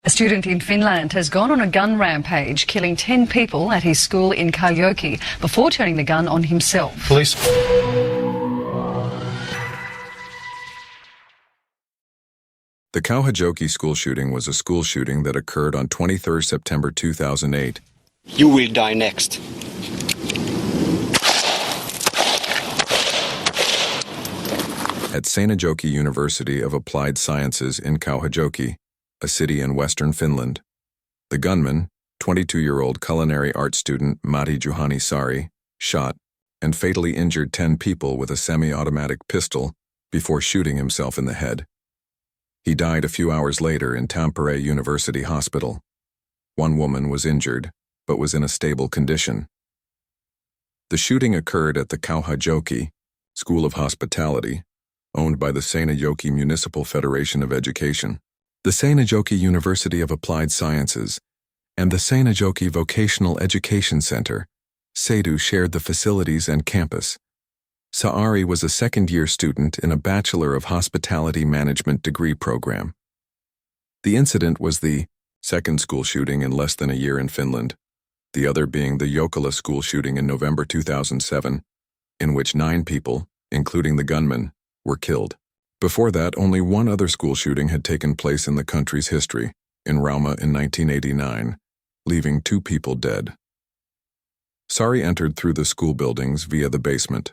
A student in Finland has gone on a gun rampage, killing 10 people at his school in Kauhajoki before turning the gun on himself. Police. The Kauhajoki school shooting was a school shooting that occurred on 23 September 2008. You will die next. At Seinäjoki University of Applied Sciences in Kauhajoki, a city in western Finland. The gunman, 22-year-old culinary art student Matti Juhani Saari, shot and fatally injured 10 people with a semi-automatic pistol before shooting himself in the head. He died a few hours later in Tampere University Hospital. One woman was injured, but was in a stable condition. The shooting occurred at the Kauhajoki School of Hospitality, owned by the Seinäjoki Municipal Federation of Education. The Seinäjoki University of Applied Sciences and the Seinäjoki Vocational Education Center, SEDU, shared the facilities and campus. Saari was a second-year student in a Bachelor of Hospitality Management degree program. The incident was the second school shooting in less than a year in Finland, the other being the Jokela school shooting in November 2007, in which 9 people, including the gunman, were killed. Before that, only one other school shooting had taken place in the country's history, in Rauma in 1989, leaving 2 people dead. Saari entered through the school buildings via the basement.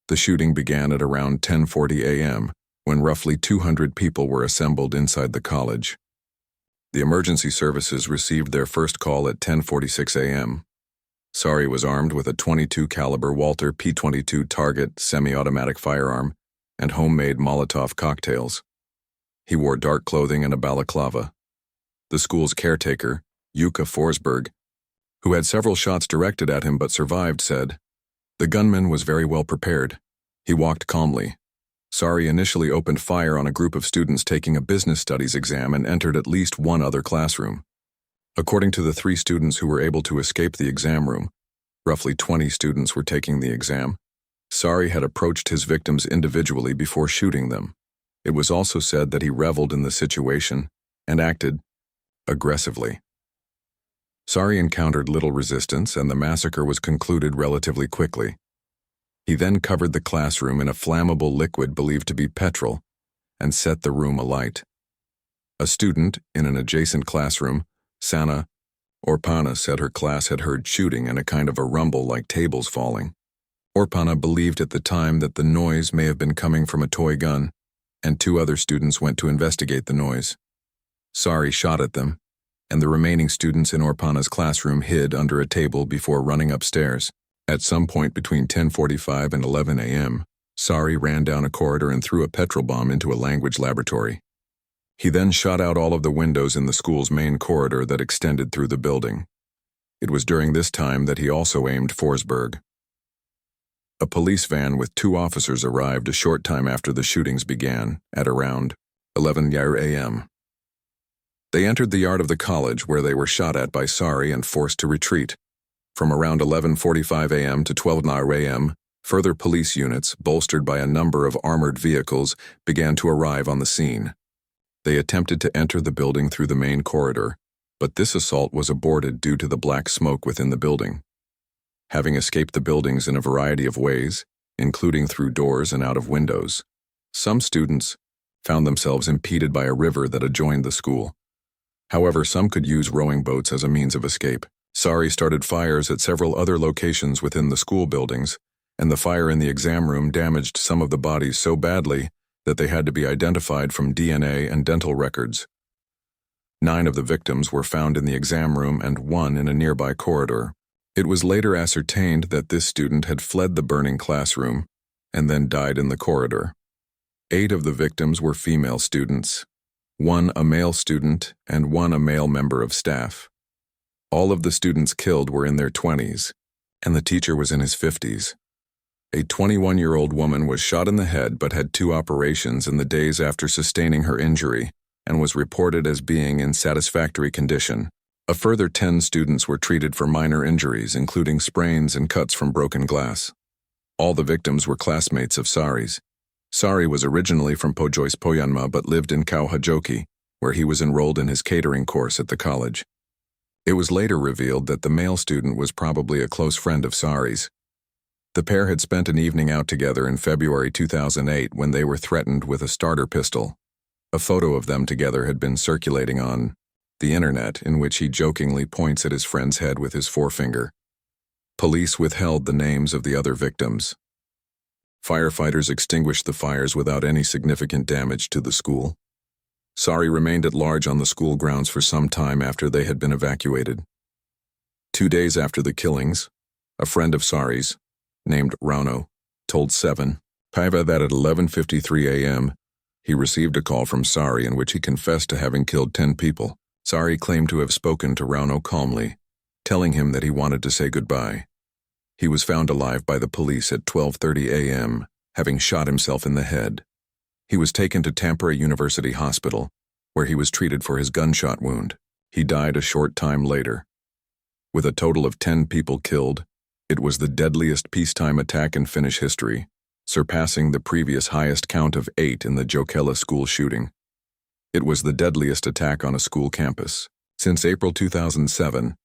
The shooting began at around 10:40 a.m., when roughly 200 people were assembled inside the college. The emergency services received their first call at 10:46 a.m. Saari was armed with a .22 caliber Walther P22 target semi-automatic firearm and homemade Molotov cocktails. He wore dark clothing and a balaclava. The school's caretaker, Jukka Forsberg, who had several shots directed at him but survived, said, "The gunman was very well prepared. He walked calmly." Saari initially opened fire on a group of students taking a business studies exam and entered at least one other classroom. According to the 3 students who were able to escape the exam room, roughly 20 students were taking the exam. Saari had approached his victims individually before shooting them. It was also said that he reveled in the situation and acted aggressively. Saari encountered little resistance and the massacre was concluded relatively quickly. He then covered the classroom in a flammable liquid believed to be petrol and set the room alight. A student in an adjacent classroom, Sanna Orpana, said her class had heard shooting and a kind of a rumble like tables falling. Orpana believed at the time that the noise may have been coming from a toy gun, and 2 other students went to investigate the noise. Saari shot at them, and the remaining students in Orpana's classroom hid under a table before running upstairs. At some point between 10:45 and 11 a.m., Saari ran down a corridor and threw a petrol bomb into a language laboratory. He then shot out all of the windows in the school's main corridor that extended through the building. It was during this time that he also aimed Forsberg. A police van with 2 officers arrived a short time after the shootings began, at around 11 a.m. They entered the yard of the college where they were shot at by Saari and forced to retreat. From around 11:45 a.m. to 12 a.m., further police units, bolstered by a number of armored vehicles, began to arrive on the scene. They attempted to enter the building through the main corridor, but this assault was aborted due to the black smoke within the building. Having escaped the buildings in a variety of ways, including through doors and out of windows, some students found themselves impeded by a river that adjoined the school. However, some could use rowing boats as a means of escape. Saari started fires at several other locations within the school buildings, and the fire in the exam room damaged some of the bodies so badly that they had to be identified from DNA and dental records. 9 of the victims were found in the exam room and 1 in a nearby corridor. It was later ascertained that this student had fled the burning classroom and then died in the corridor. 8 of the victims were female students, 1 a male student and 1 a male member of staff. All of the students killed were in their 20s, and the teacher was in his 50s. A 21-year-old woman was shot in the head but had 2 operations in the days after sustaining her injury and was reported as being in satisfactory condition. A further 10 students were treated for minor injuries, including sprains and cuts from broken glass. All the victims were classmates of Saari's. Saari was originally from Pohjois-Pohjanmaa but lived in Kauhajoki, where he was enrolled in his catering course at the college. It was later revealed that the male student was probably a close friend of Saari's. The pair had spent an evening out together in February 2008 when they were threatened with a starter pistol. A photo of them together had been circulating on the internet, in which he jokingly points at his friend's head with his forefinger. Police withheld the names of the other victims. Firefighters extinguished the fires without any significant damage to the school. Saari remained at large on the school grounds for some time after they had been evacuated. 2 days after the killings, a friend of Saari's, named Rauno, told 7Päivä that at 11:53 a.m., he received a call from Saari in which he confessed to having killed 10 people. Saari claimed to have spoken to Rauno calmly, telling him that he wanted to say goodbye. He was found alive by the police at 12:30 a.m., having shot himself in the head. He was taken to Tampere University Hospital, where he was treated for his gunshot wound. He died a short time later. With a total of 10 people killed, it was the deadliest peacetime attack in Finnish history, surpassing the previous highest count of 8 in the Jokela school shooting. It was the deadliest attack on a school campus since April 2007,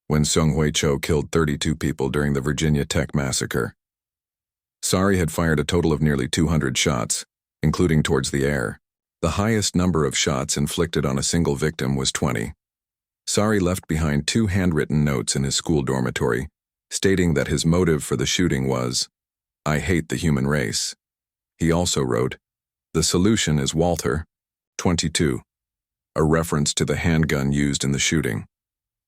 when Seung-Hui Cho killed 32 people during the Virginia Tech massacre. Saari had fired a total of nearly 200 shots, including towards the air. The highest number of shots inflicted on a single victim was 20. Saari left behind 2 handwritten notes in his school dormitory, stating that his motive for the shooting was, "I hate the human race." He also wrote, "The solution is Walther P22, a reference to the handgun used in the shooting.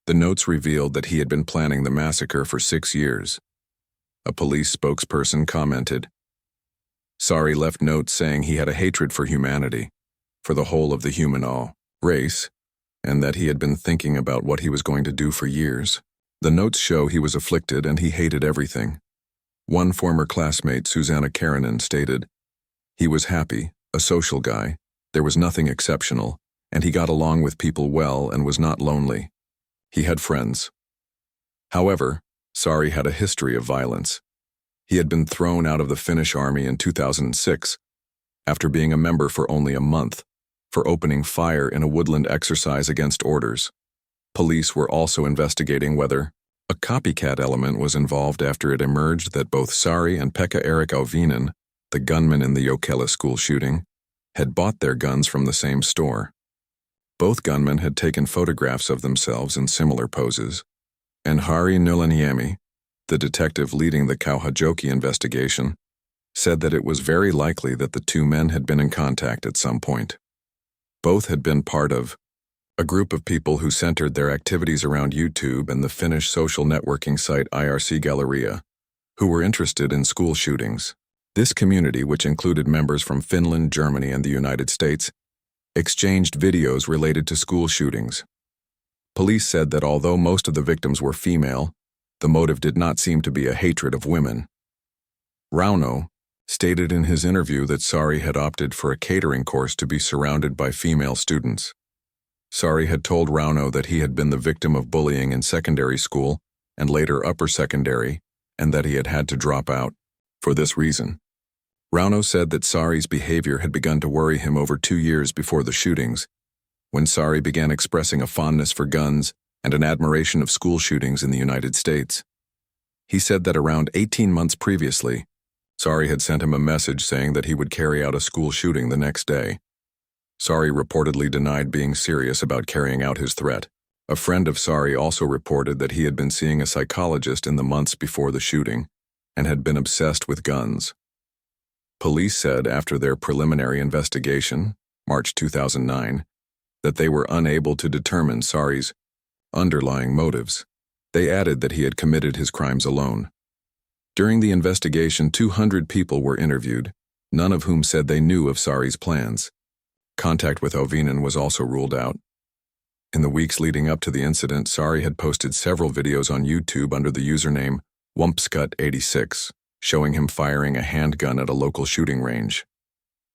The notes revealed that he had been planning the massacre for 6 years. A police spokesperson commented, "Saari left notes saying he had a hatred for humanity, for the whole of the human race, and that he had been thinking about what he was going to do for years. The notes show he was afflicted and he hated everything." One former classmate, Susanna Karinen, stated, "He was happy, a social guy, there was nothing exceptional, and he got along with people well and was not lonely. He had friends." However, Saari had a history of violence. He had been thrown out of the Finnish army in 2006, after being a member for only a month, for opening fire in a woodland exercise against orders. Police were also investigating whether a copycat element was involved after it emerged that both Saari and Pekka-Erik Auvinen, the gunman in the Jokela school shooting, had bought their guns from the same store. Both gunmen had taken photographs of themselves in similar poses, and Harri Nylaniemi, the detective leading the Kauhajoki investigation, said that it was very likely that the 2 men had been in contact at some point. Both had been part of a group of people who centered their activities around YouTube and the Finnish social networking site IRC Galleria, who were interested in school shootings. This community, which included members from Finland, Germany, and the United States, exchanged videos related to school shootings. Police said that although most of the victims were female, the motive did not seem to be a hatred of women. Rauno stated in his interview that Saari had opted for a catering course to be surrounded by female students. Saari had told Rauno that he had been the victim of bullying in secondary school and later upper secondary, and that he had had to drop out for this reason. Rauno said that Saari's behavior had begun to worry him over 2 years before the shootings, when Saari began expressing a fondness for guns and an admiration of school shootings in the United States. He said that around 18 months previously, Saari had sent him a message saying that he would carry out a school shooting the next day. Saari reportedly denied being serious about carrying out his threat. A friend of Saari also reported that he had been seeing a psychologist in the months before the shooting and had been obsessed with guns. Police said after their preliminary investigation, March 2009, that they were unable to determine Saari's underlying motives. They added that he had committed his crimes alone. During the investigation, 200 people were interviewed, none of whom said they knew of Saari's plans. Contact with Auvinen was also ruled out. In the weeks leading up to the incident, Saari had posted several videos on YouTube under the username Wumpscut86, showing him firing a handgun at a local shooting range.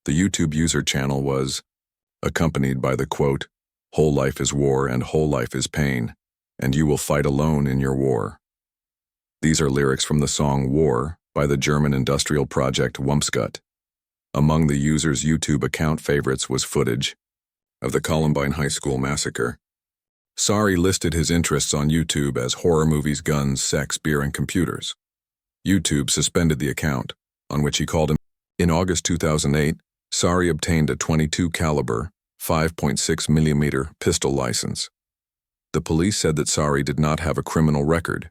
The YouTube user channel was accompanied by the quote, "Whole life is war and whole life is pain, and you will fight alone in your war." These are lyrics from the song War by the German industrial project Wumpscut. Among the user's YouTube account favorites was footage of the Columbine High School massacre. Saari listed his interests on YouTube as horror movies, guns, sex, beer, and computers. YouTube suspended the account, on which he called him. In August 2008, Saari obtained a .22 caliber, 5.6mm pistol license. The police said that Saari did not have a criminal record.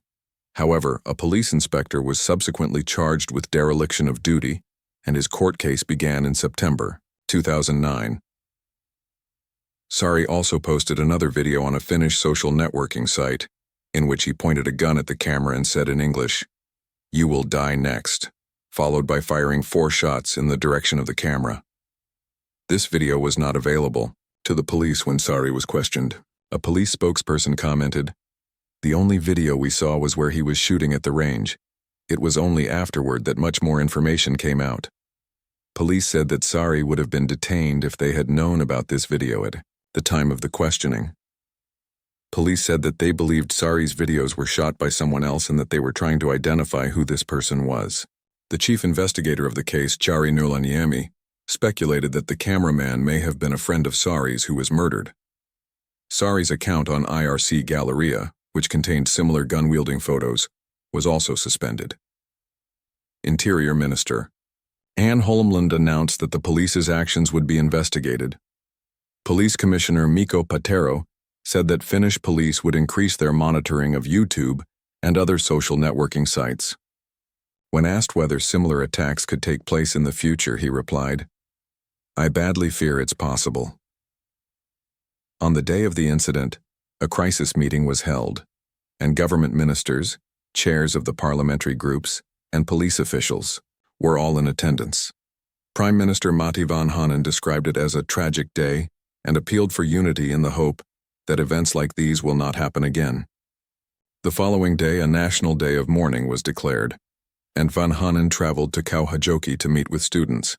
However, a police inspector was subsequently charged with dereliction of duty, and his court case began in September 2009. Saari also posted another video on a Finnish social networking site, in which he pointed a gun at the camera and said in English, "You will die next," followed by firing 4 shots in the direction of the camera. This video was not available to the police when Saari was questioned. A police spokesperson commented, "The only video we saw was where he was shooting at the range. It was only afterward that much more information came out." Police said that Saari would have been detained if they had known about this video at the time of the questioning. Police said that they believed Saari's videos were shot by someone else and that they were trying to identify who this person was. The chief investigator of the case, Jari Nurlaniemi, speculated that the cameraman may have been a friend of Saari's who was murdered. Saari's account on IRC Galleria, which contained similar gun-wielding photos, was also suspended. Interior Minister Anne Holmlund announced that the police's actions would be investigated. Police Commissioner Mikko Patero said that Finnish police would increase their monitoring of YouTube and other social networking sites. When asked whether similar attacks could take place in the future, he replied, "I badly fear it's possible." On the day of the incident, a crisis meeting was held, and government ministers, chairs of the parliamentary groups, and police officials were all in attendance. Prime Minister Matti Vanhanen described it as a tragic day and appealed for unity in the hope that events like these will not happen again. The following day, a national day of mourning was declared, and Vanhanen traveled to Kauhajoki to meet with students.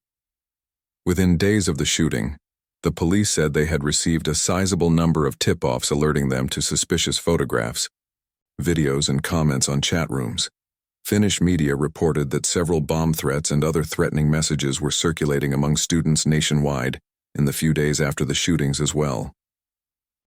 Within days of the shooting, the police said they had received a sizable number of tip-offs alerting them to suspicious photographs, videos, and comments on chat rooms. Finnish media reported that several bomb threats and other threatening messages were circulating among students nationwide in the few days after the shootings as well.